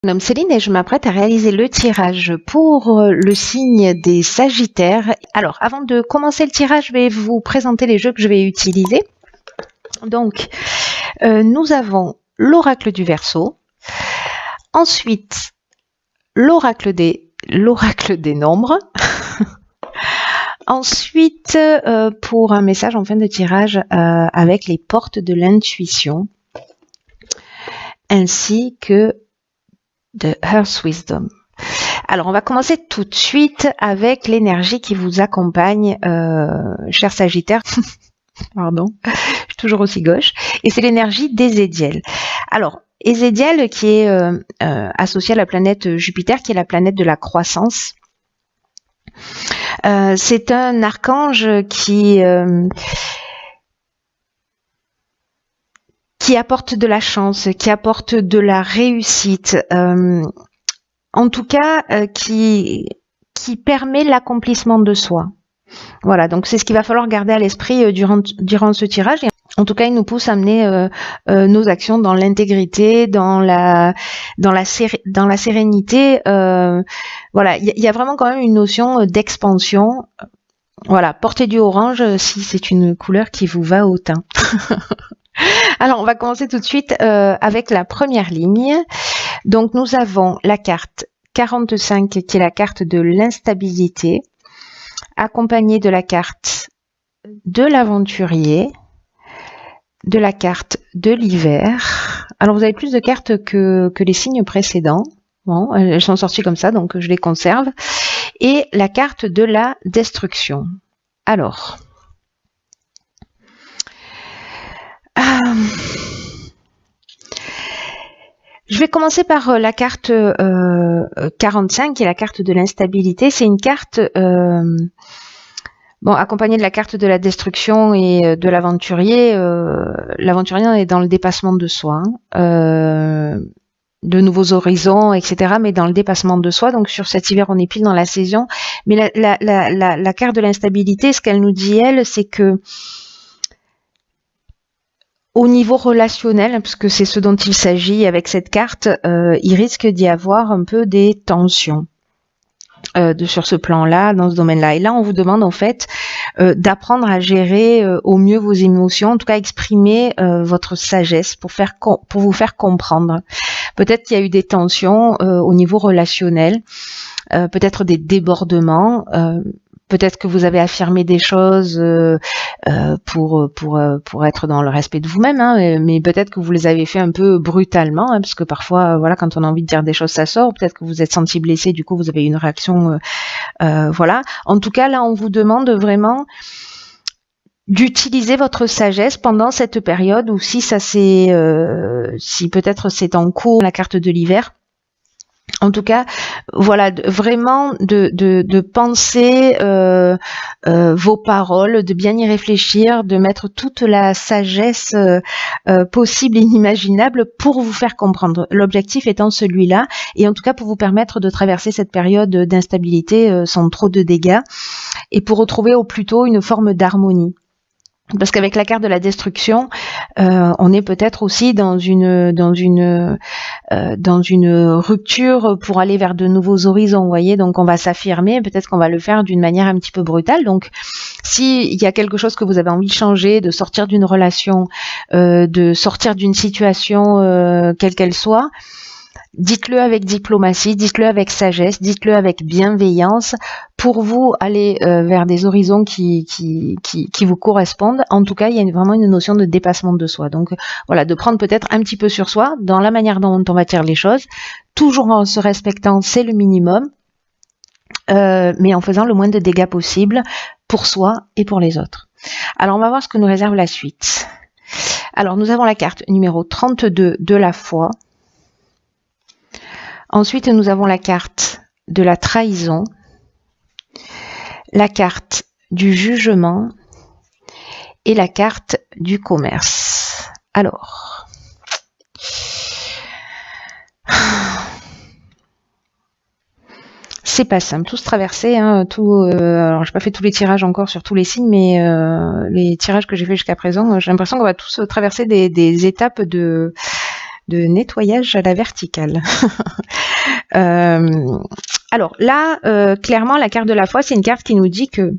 Je me nomme Céline et je m'apprête à réaliser le tirage pour le signe des Sagittaires. Alors, avant de commencer le tirage, je vais vous présenter les jeux que je vais utiliser. Donc, nous avons l'oracle du Verseau, ensuite l'oracle des nombres, ensuite pour un message en fin de tirage avec les portes de l'intuition, ainsi que de Earth Wisdom. Alors, on va commencer tout de suite avec l'énergie qui vous accompagne, cher Sagittaire. Pardon, je suis toujours aussi gauche. Et c'est l'énergie d'Ézédiel. Alors, Ézédiel qui est associé à la planète Jupiter, qui est la planète de la croissance. C'est un archange qui apporte de la chance, qui apporte de la réussite, en tout cas qui permet l'accomplissement de soi. Voilà, donc c'est ce qu'il va falloir garder à l'esprit durant ce tirage. Et en tout cas, il nous pousse à mener nos actions dans l'intégrité, dans la sérénité. Voilà, il y a vraiment quand même une notion d'expansion. Voilà, portez du orange si c'est une couleur qui vous va au teint. Alors, on va commencer tout de suite avec la première ligne. Donc, nous avons la carte 45 qui est la carte de l'instabilité, accompagnée de la carte de l'aventurier, de la carte de l'hiver. Alors, vous avez plus de cartes que les signes précédents. Bon, elles sont sorties comme ça, donc je les conserve. Et la carte de la destruction. Alors... je vais commencer par la carte 45, qui est la carte de l'instabilité. C'est une carte accompagnée de la carte de la destruction et de l'aventurier. L'aventurier est dans le dépassement de soi, de nouveaux horizons, etc., mais dans le dépassement de soi. Donc sur cet hiver, on est pile dans la saison. Mais la carte de l'instabilité, ce qu'elle nous dit, elle, c'est que au niveau relationnel, parce que c'est ce dont il s'agit avec cette carte, il risque d'y avoir un peu des tensions sur ce plan-là, dans ce domaine-là. Et là, on vous demande en fait d'apprendre à gérer au mieux vos émotions, en tout cas exprimer votre sagesse pour vous faire comprendre. Peut-être qu'il y a eu des tensions au niveau relationnel, peut-être des débordements. Peut-être que vous avez affirmé des choses pour être dans le respect de vous-même, hein, mais peut-être que vous les avez fait un peu brutalement, hein, parce que parfois, voilà, quand on a envie de dire des choses, ça sort. Peut-être que vous êtes senti blessé, du coup, vous avez eu une réaction, voilà. En tout cas, là, on vous demande vraiment d'utiliser votre sagesse pendant cette période, ou si si peut-être c'est en cours, la carte de l'hiver. En tout cas, voilà, vraiment de penser vos paroles, de bien y réfléchir, de mettre toute la sagesse possible et inimaginable pour vous faire comprendre. L'objectif étant celui-là, et en tout cas pour vous permettre de traverser cette période d'instabilité sans trop de dégâts, et pour retrouver au plus tôt une forme d'harmonie. Parce qu'avec la carte de la destruction, on est peut-être aussi dans une rupture pour aller vers de nouveaux horizons, vous voyez. Donc on va s'affirmer, peut-être qu'on va le faire d'une manière un petit peu brutale. Donc s'il y a quelque chose que vous avez envie de changer, de sortir d'une relation, de sortir d'une situation quelle qu'elle soit, dites-le avec diplomatie, dites-le avec sagesse, dites-le avec bienveillance pour vous aller vers des horizons qui vous correspondent. En tout cas, il y a vraiment une notion de dépassement de soi. Donc voilà, de prendre peut-être un petit peu sur soi dans la manière dont on va dire les choses, toujours en se respectant, c'est le minimum, mais en faisant le moins de dégâts possible pour soi et pour les autres. Alors on va voir ce que nous réserve la suite. Alors nous avons la carte numéro 32 de la foi. Ensuite, nous avons la carte de la trahison, la carte du jugement et la carte du commerce. Alors, c'est pas simple, tous traversés, hein, alors j'ai pas fait tous les tirages encore sur tous les signes, mais les tirages que j'ai fait jusqu'à présent, j'ai l'impression qu'on va tous traverser des étapes de de nettoyage à la verticale. Alors là, clairement, la carte de la foi, c'est une carte qui nous dit que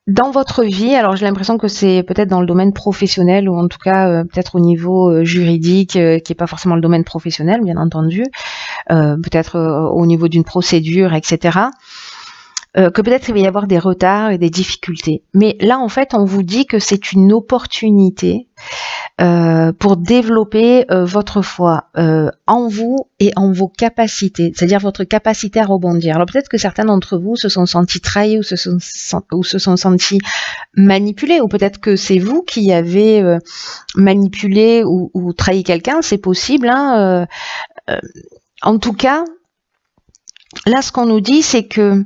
dans votre vie, alors j'ai l'impression que c'est peut-être dans le domaine professionnel ou en tout cas peut-être au niveau juridique, qui est pas forcément le domaine professionnel, bien entendu, peut-être au niveau d'une procédure, etc. Que peut-être il va y avoir des retards et des difficultés. Mais là, en fait, on vous dit que c'est une opportunité pour développer votre foi en vous et en vos capacités, c'est-à-dire votre capacité à rebondir. Alors peut-être que certains d'entre vous se sont sentis trahis ou se sont sentis manipulés, ou peut-être que c'est vous qui avez manipulé ou trahi quelqu'un, c'est possible. Hein, en tout cas, là, ce qu'on nous dit, c'est que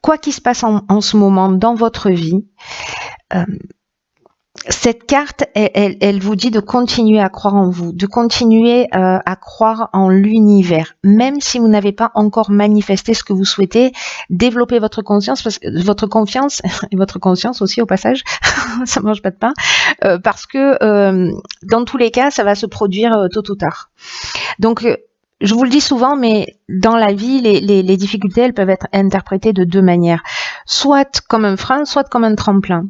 quoi qu'il se passe en ce moment dans votre vie, cette carte, elle vous dit de continuer à croire en vous, de continuer à croire en l'univers, même si vous n'avez pas encore manifesté ce que vous souhaitez. Développer votre conscience, votre confiance et votre conscience aussi au passage, ça mange pas de pain, parce que dans tous les cas, ça va se produire tôt ou tard. Donc je vous le dis souvent, mais dans la vie, les difficultés, elles peuvent être interprétées de deux manières. Soit comme un frein, soit comme un tremplin.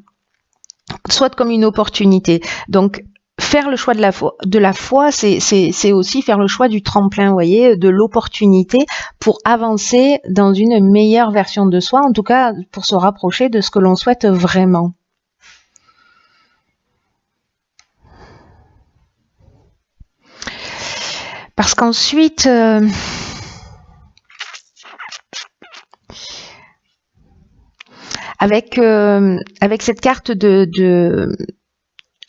Soit comme une opportunité. Donc, faire le choix de la foi, c'est aussi faire le choix du tremplin, vous voyez, de l'opportunité pour avancer dans une meilleure version de soi, en tout cas pour se rapprocher de ce que l'on souhaite vraiment. Parce qu'ensuite, avec cette carte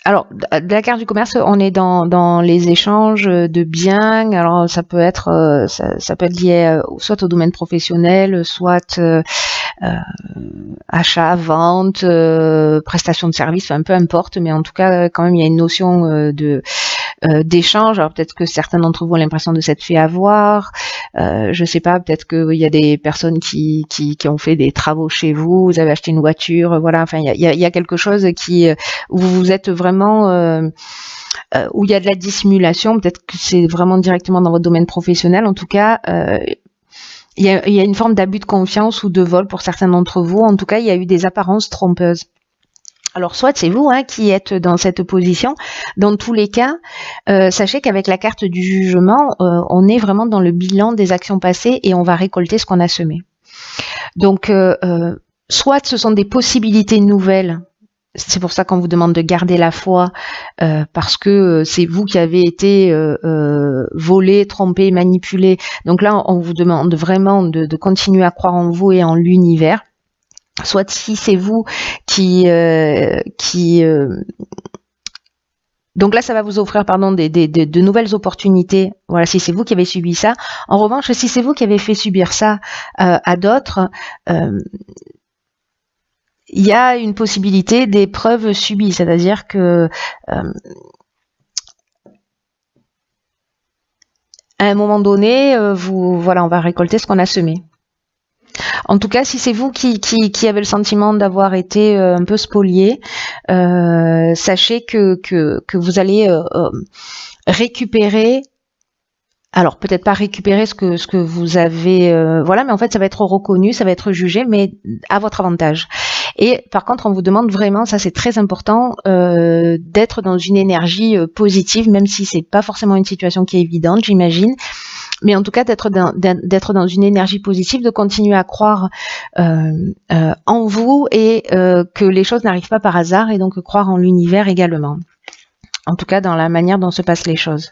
alors, de la carte du commerce, on est dans les échanges de biens. Alors, ça peut être lié soit au domaine professionnel, soit achat, vente, prestation de service, enfin peu importe. Mais en tout cas, quand même, il y a une notion d'échange. Alors peut-être que certains d'entre vous ont l'impression de s'être fait avoir. Je sais pas, peut-être qu'il y a des personnes qui ont fait des travaux chez vous, vous avez acheté une voiture, voilà. Enfin, il y a quelque chose où vous êtes vraiment où il y a de la dissimulation. Peut-être que c'est vraiment directement dans votre domaine professionnel. En tout cas, il y a une forme d'abus de confiance ou de vol pour certains d'entre vous. En tout cas, il y a eu des apparences trompeuses. Alors soit c'est vous qui êtes dans cette position. Dans tous les cas, sachez qu'avec la carte du jugement, on est vraiment dans le bilan des actions passées et on va récolter ce qu'on a semé. Donc, soit ce sont des possibilités nouvelles. C'est pour ça qu'on vous demande de garder la foi, parce que c'est vous qui avez été volé, trompé, manipulé. Donc là, on vous demande vraiment de continuer à croire en vous et en l'univers. Soit si c'est vous qui donc là ça va vous offrir de nouvelles opportunités. Voilà, si c'est vous qui avez subi ça. En revanche, si c'est vous qui avez fait subir ça à d'autres, il y a une possibilité d'épreuve subie, c'est-à-dire que à un moment donné, on va récolter ce qu'on a semé. En tout cas, si c'est vous qui avez le sentiment d'avoir été un peu spolié, sachez que vous allez récupérer. Alors peut-être pas récupérer ce que vous avez, mais en fait ça va être reconnu, ça va être jugé, mais à votre avantage. Et par contre, on vous demande vraiment, ça c'est très important, d'être dans une énergie positive, même si c'est pas forcément une situation qui est évidente, j'imagine. Mais en tout cas, d'être dans une énergie positive, de continuer à croire en vous et que les choses n'arrivent pas par hasard, et donc croire en l'univers également. En tout cas, dans la manière dont se passent les choses.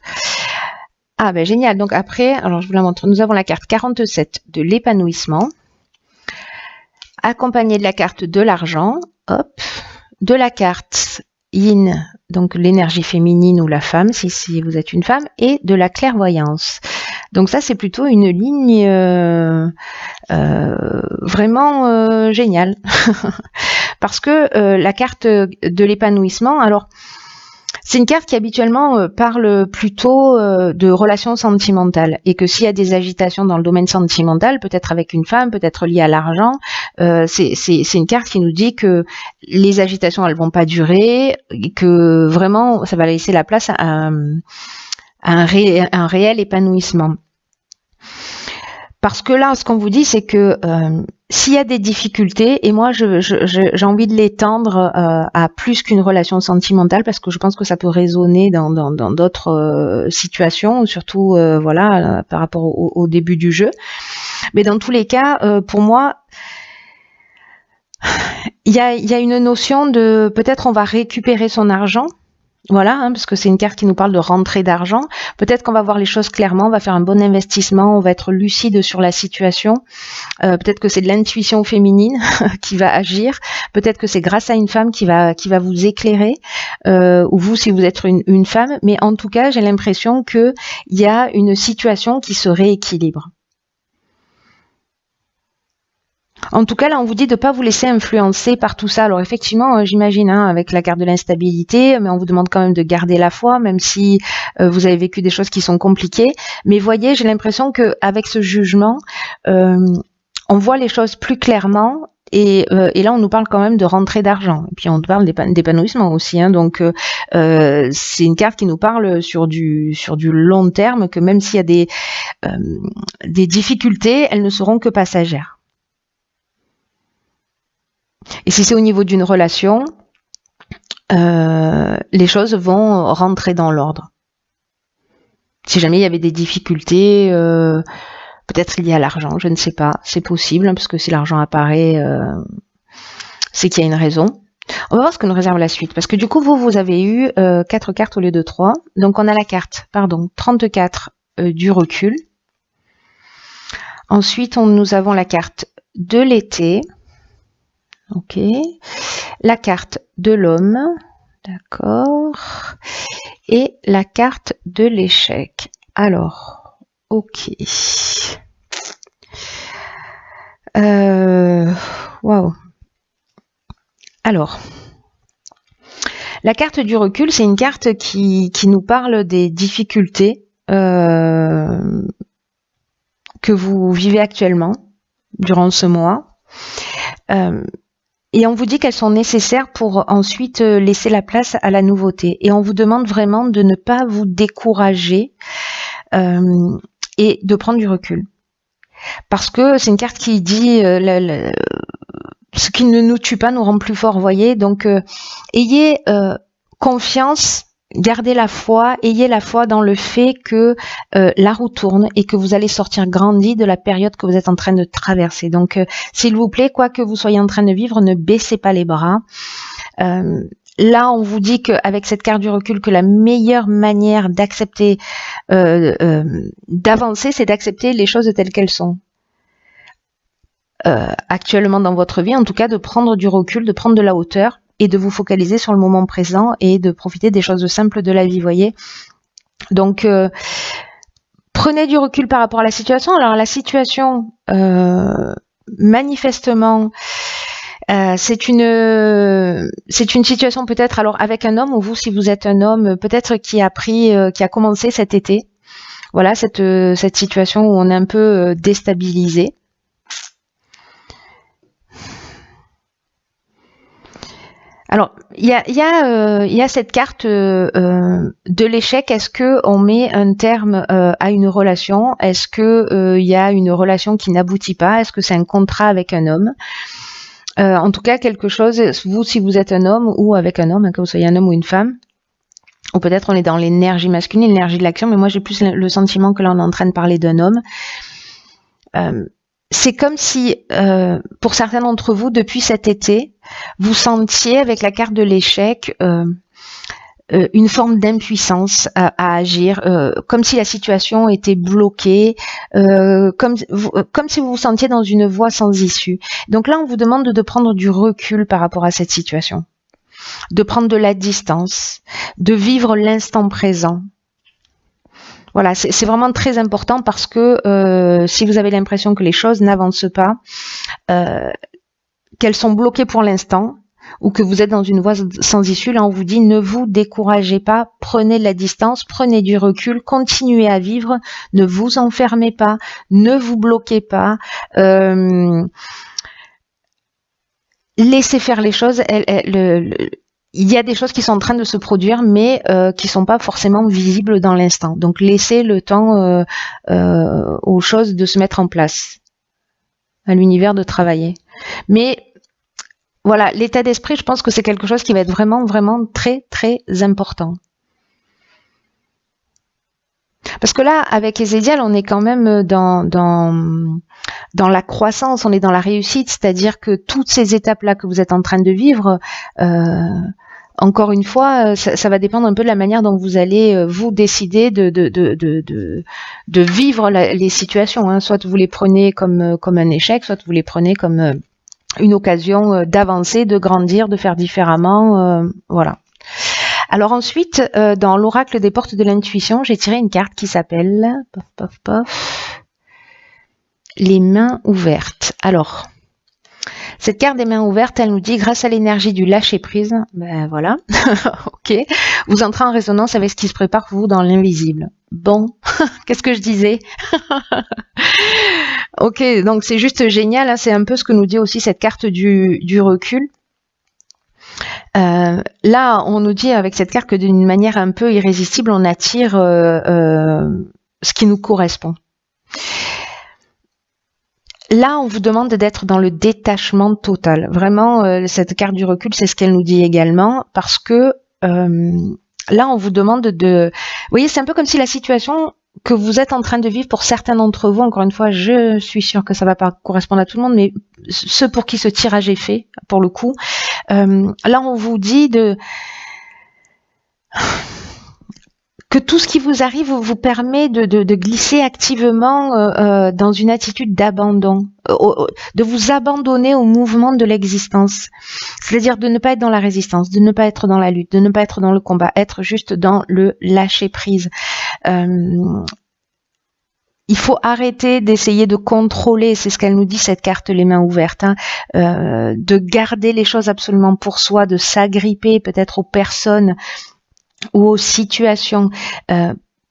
Ah ben génial. Donc après, alors je vous la montre. Nous avons la carte 47 de l'épanouissement, accompagnée de la carte de l'argent, hop, de la carte Yin, donc l'énergie féminine ou la femme, si vous êtes une femme, et de la clairvoyance. Donc ça, c'est plutôt une ligne vraiment géniale. Parce que la carte de l'épanouissement, alors, C'est une carte qui habituellement parle plutôt de relations sentimentales et que s'il y a des agitations dans le domaine sentimental, peut-être avec une femme, peut-être liées à l'argent, c'est une carte qui nous dit que les agitations elles vont pas durer, et que vraiment ça va laisser la place à un réel épanouissement. Parce que là, ce qu'on vous dit, c'est que s'il y a des difficultés, et moi j'ai envie de l'étendre à plus qu'une relation sentimentale, parce que je pense que ça peut résonner dans d'autres situations, surtout voilà par rapport au début du jeu. Mais dans tous les cas, pour moi, il y a une notion de peut-être on va récupérer son argent. Voilà, parce que c'est une carte qui nous parle de rentrée d'argent. Peut-être qu'on va voir les choses clairement, on va faire un bon investissement, on va être lucide sur la situation. Peut-être que c'est de l'intuition féminine qui va agir. Peut-être que c'est grâce à une femme qui va vous éclairer, ou vous si vous êtes une femme. Mais en tout cas, j'ai l'impression que il y a une situation qui se rééquilibre. En tout cas, là, on vous dit de ne pas vous laisser influencer par tout ça. Alors effectivement, j'imagine, avec la carte de l'instabilité, mais on vous demande quand même de garder la foi, même si vous avez vécu des choses qui sont compliquées. Mais voyez, j'ai l'impression qu'avec ce jugement, on voit les choses plus clairement. Et là, on nous parle quand même de rentrée d'argent. Et puis, on nous parle d'épanouissement aussi. Donc, c'est une carte qui nous parle sur du long terme, que même s'il y a des difficultés, elles ne seront que passagères. Et si c'est au niveau d'une relation, les choses vont rentrer dans l'ordre. Si jamais il y avait des difficultés, peut-être liées à l'argent, je ne sais pas, c'est possible, parce que si l'argent apparaît, c'est qu'il y a une raison. On va voir ce que nous réserve la suite, parce que du coup, vous avez eu 4 cartes au lieu de 3. Donc on a la carte, 34 du recul. Ensuite, nous avons la carte de l'été. Ok. La carte de l'homme. D'accord. Et la carte de l'échec. Alors, ok. Waouh. Alors, la carte du recul, c'est une carte qui nous parle des difficultés que vous vivez actuellement durant ce mois. Et on vous dit qu'elles sont nécessaires pour ensuite laisser la place à la nouveauté. Et on vous demande vraiment de ne pas vous décourager et de prendre du recul. Parce que c'est une carte qui dit ce qui ne nous tue pas nous rend plus forts, voyez. Donc, ayez confiance, gardez la foi, ayez la foi dans le fait que la roue tourne et que vous allez sortir grandi de la période que vous êtes en train de traverser. Donc, s'il vous plaît, quoi que vous soyez en train de vivre, ne baissez pas les bras. Là, on vous dit qu'avec cette carte du recul, que la meilleure manière d'accepter, d'avancer, c'est d'accepter les choses telles qu'elles sont. Actuellement dans votre vie, en tout cas, de prendre du recul, de prendre de la hauteur, et de vous focaliser sur le moment présent et de profiter des choses simples de la vie, voyez. Donc, prenez du recul par rapport à la situation. Alors, la situation, manifestement, c'est une situation peut-être, alors avec un homme, ou vous, si vous êtes un homme, peut-être qui a commencé cet été. Voilà, cette situation où on est un peu déstabilisé. Alors, il y a cette carte de l'échec. Est-ce que on met un terme à une relation? Est-ce que il y a une relation qui n'aboutit pas? Est-ce que c'est un contrat avec un homme? En tout cas, quelque chose. Vous, si vous êtes un homme ou avec un homme, que vous soyez un homme ou une femme, ou peut-être on est dans l'énergie masculine, l'énergie de l'action. Mais moi, j'ai plus le sentiment que là, on est en train de parler d'un homme. C'est comme si, pour certains d'entre vous, depuis cet été, vous sentiez avec la carte de l'échec une forme d'impuissance à agir, comme si la situation était bloquée, comme si vous vous sentiez dans une voie sans issue. Donc là, on vous demande de prendre du recul par rapport à cette situation, de prendre de la distance, de vivre l'instant présent. Voilà, c'est vraiment très important parce que si vous avez l'impression que les choses n'avancent pas, qu'elles sont bloquées pour l'instant, ou que vous êtes dans une voie sans issue, là on vous dit ne vous découragez pas, prenez de la distance, prenez du recul, continuez à vivre, ne vous enfermez pas, ne vous bloquez pas, laissez faire les choses. Il y a des choses qui sont en train de se produire, mais qui sont pas forcément visibles dans l'instant. Donc laissez le temps aux choses de se mettre en place, à l'univers de travailler. Mais voilà, l'état d'esprit, je pense que c'est quelque chose qui va être vraiment, vraiment très, très important. Parce que là, avec Ezédial, on est quand même dans la croissance, on est dans la réussite, c'est-à-dire que toutes ces étapes-là que vous êtes en train de vivre, encore une fois, ça va dépendre un peu de la manière dont vous allez vous décider de vivre les situations. Hein. Soit vous les prenez comme un échec, soit vous les prenez comme une occasion d'avancer, de grandir, de faire différemment, voilà. Alors ensuite, dans l'oracle des portes de l'intuition, j'ai tiré une carte qui s'appelle les mains ouvertes. Alors, cette carte des mains ouvertes, elle nous dit, grâce à l'énergie du lâcher prise, ben voilà, ok, vous entrez en résonance avec ce qui se prépare pour vous dans l'invisible. Bon, qu'est-ce que je disais? Ok, donc c'est juste génial, hein, c'est un peu ce que nous dit aussi cette carte du recul. Là, on nous dit avec cette carte que d'une manière un peu irrésistible, on attire ce qui nous correspond. Là, on vous demande d'être dans le détachement total. Vraiment, cette carte du recul, c'est ce qu'elle nous dit également, parce que là, on vous demande de... Vous voyez, c'est un peu comme si la situation que vous êtes en train de vivre pour certains d'entre vous, encore une fois, je suis sûre que ça va pas correspondre à tout le monde, mais ceux pour qui ce tirage est fait, pour le coup, là, on vous dit que tout ce qui vous arrive vous permet de glisser activement dans une attitude d'abandon, de vous abandonner au mouvement de l'existence. C'est-à-dire de ne pas être dans la résistance, de ne pas être dans la lutte, de ne pas être dans le combat, être juste dans le lâcher-prise. Il faut arrêter d'essayer de contrôler, c'est ce qu'elle nous dit cette carte les mains ouvertes, hein, de garder les choses absolument pour soi, de s'agripper peut-être aux personnes ou aux situations,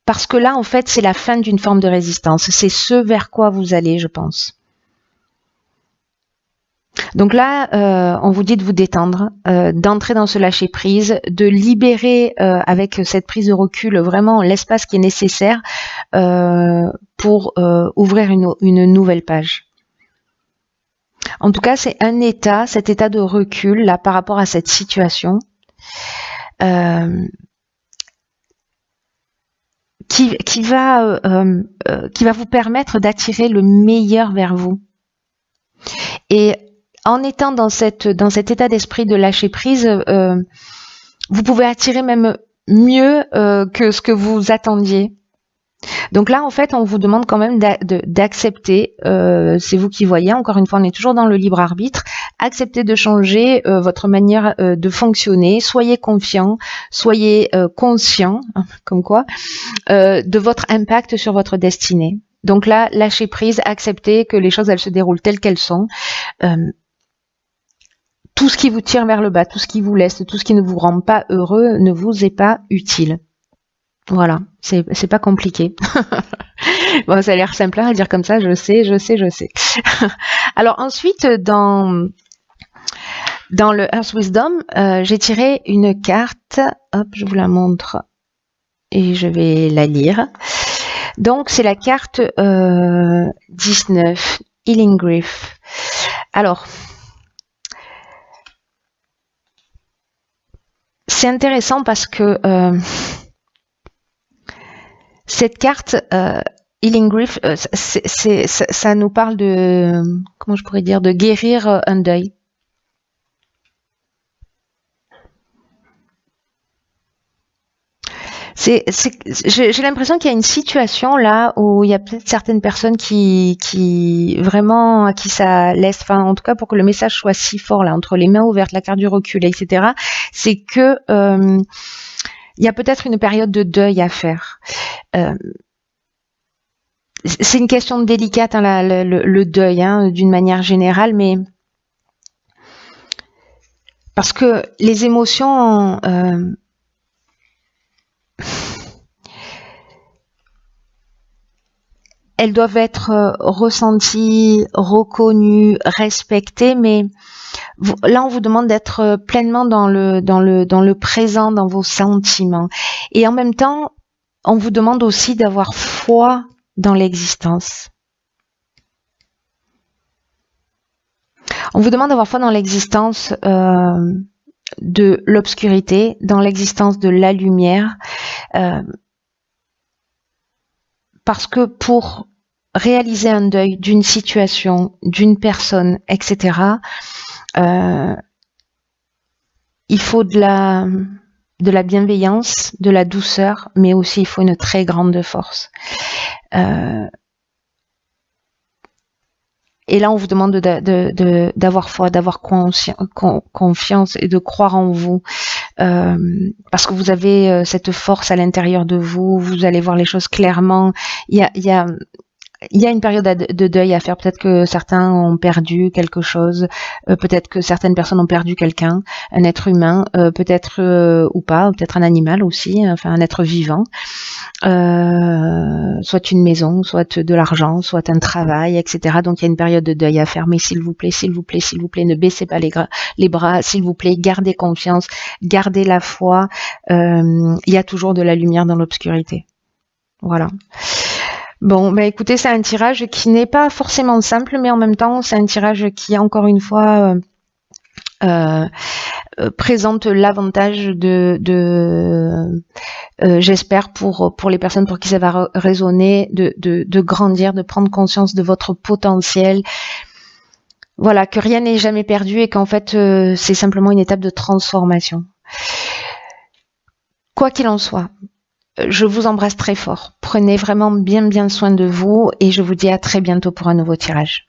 parce que là en fait c'est la fin d'une forme de résistance, c'est ce vers quoi vous allez, je pense. Donc là, on vous dit de vous détendre, d'entrer dans ce lâcher prise, de libérer avec cette prise de recul vraiment l'espace qui est nécessaire pour ouvrir une nouvelle page. En tout cas, c'est un état, cet état de recul là par rapport à cette situation qui va vous permettre d'attirer le meilleur vers vous. Et en étant dans cet état d'esprit de lâcher prise, vous pouvez attirer même mieux que ce que vous attendiez. Donc là, en fait, on vous demande quand même d'accepter, c'est vous qui voyez, encore une fois, on est toujours dans le libre arbitre, acceptez de changer votre manière de fonctionner, soyez confiant, soyez conscient, comme quoi, de votre impact sur votre destinée. Donc là, lâchez prise, acceptez que les choses, elles se déroulent telles qu'elles sont. Tout ce qui vous tire vers le bas, tout ce qui vous laisse, tout ce qui ne vous rend pas heureux ne vous est pas utile. Voilà, c'est pas compliqué. Bon, ça a l'air simple à dire comme ça, je sais. Alors ensuite, dans le Earth Wisdom, j'ai tiré une carte, hop, je vous la montre et je vais la lire. Donc c'est la carte 19, Healing Grief. Alors, c'est intéressant parce que cette carte Healing Grief, ça nous parle de, comment je pourrais dire, de guérir un deuil. J'ai l'impression qu'il y a une situation là où il y a peut-être certaines personnes qui vraiment à qui ça laisse, enfin en tout cas pour que le message soit si fort là entre les mains ouvertes, la carte du recul, etc. C'est que il y a peut-être une période de deuil à faire. C'est une question délicate, hein, le deuil, hein, d'une manière générale, mais Parce que les émotions, elles doivent être ressenties, reconnues, respectées, mais là, on vous demande d'être pleinement dans le présent, dans vos sentiments. Et en même temps, on vous demande aussi d'avoir foi dans l'existence. On vous demande d'avoir foi dans l'existence de l'obscurité, dans l'existence de la lumière, parce que pour réaliser un deuil d'une situation, d'une personne, etc., il faut de la bienveillance, de la douceur, mais aussi il faut une très grande force. Et là, on vous demande d'avoir foi, d'avoir confiance et de croire en vous. Parce que vous avez cette force à l'intérieur de vous, vous allez voir les choses clairement. Il y a une période de deuil à faire. Peut-être que certains ont perdu quelque chose, peut-être que certaines personnes ont perdu quelqu'un, un être humain, peut-être ou pas, peut-être un animal aussi, enfin un être vivant, soit une maison, soit de l'argent, soit un travail, etc. Donc il y a une période de deuil à faire, mais s'il vous plaît, s'il vous plaît, s'il vous plaît, ne baissez pas les bras, s'il vous plaît, gardez confiance, gardez la foi, il y a toujours de la lumière dans l'obscurité. Voilà. Bon, bah écoutez, c'est un tirage qui n'est pas forcément simple, mais en même temps, c'est un tirage qui, encore une fois, présente l'avantage j'espère pour les personnes pour qui ça va résonner, de grandir, de prendre conscience de votre potentiel. Voilà, que rien n'est jamais perdu et qu'en fait, c'est simplement une étape de transformation. Quoi qu'il en soit, je vous embrasse très fort. Prenez vraiment bien soin de vous et je vous dis à très bientôt pour un nouveau tirage.